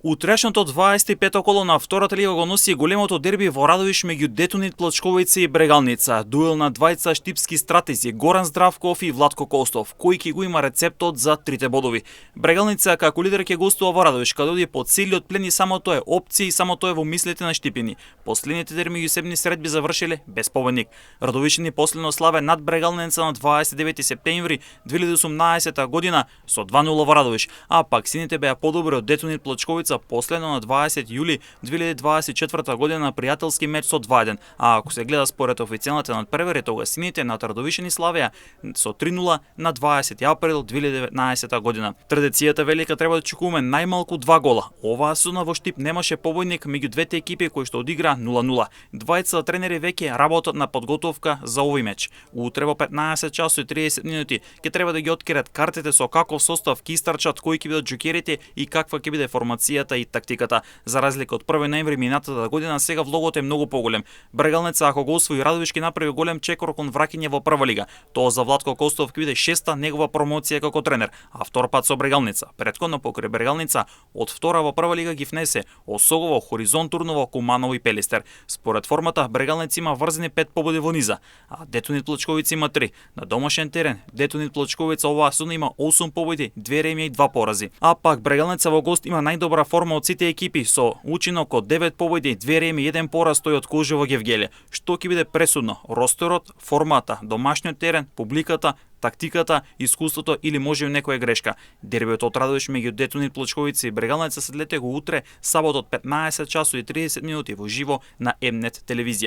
Утрешното 25-то коло на втората лига го носи големото дерби во Радовиш меѓу Детонит Плачковица и Брегалница. Дуел на двајца штипски стратези Горан Здравков и Владко Костов, кој ќе го има рецептот за трите бодови. Брегалница како лидер ќе гостува во Радовиш, каде оди по целиот плен и само тоа е опција и само тоа е во мислите на штипини. Последните дерби меѓусебни средби завршиле без победник. Радовишани последно славе над Брегалница на 29 септември 2018 година со 2:0 во Радовиш, а пак сините беа подобри од Детонит Плачковица последно на 20 јули 2024 година на пријателски меч со 2:1, а ако се гледа според официјалните надпревари, тога сините над Радовишани славеа со 3:0 на 20 април 2019 година. Традицијата велика треба да очекуваме најмалку 2 гола. Оваа сезона во Штип немаше победник меѓу двете екипи кои што одигра 0:0. Двајца тренери веќе работат на подготовка за овој меч. Утре во 15 часот и 30 минути ќе треба да ги откријат картите со каков состав ќе истрчат, кои ќе бидат џокерите и каква ќе биде формацијата и тактиката. За разлика од 1 ноември минатата година, сега влогот е многу поголем. Брегалница ако го освои Радовиш ќе направи голем чекор кон враќање во прва лига. Тоа за Владко Костов ќе биде шеста негова промоција како тренер, а втор пат со Брегалница. Претходно покрај Брегалница од втора во прва лига ги внесе Осогово, Хоризонт Турново, Куманово и Пелистер. Според формата Брегалница има врзани 5 победи во низа, а Детонит Плачковица има 3. На домашен терен Детонит Плачковица оваа сезона има 8 победи, 2 ремија и 2 порази. А пак Брегалница во гост има најдобра форма од сите екипи со учинок од 9 победи, 2 реми и 1 пораз, тој од Кожево Гевгеле. Што ќе биде пресудно? Ростерот, формата, домашниот терен, публиката, тактиката, искуството или може некоја грешка. Дербиот од Радовиш меѓу Детонит Плачковица и Брегалница следете го утре, саботот 15 часот и 30 минути во живо на М-нет телевизија.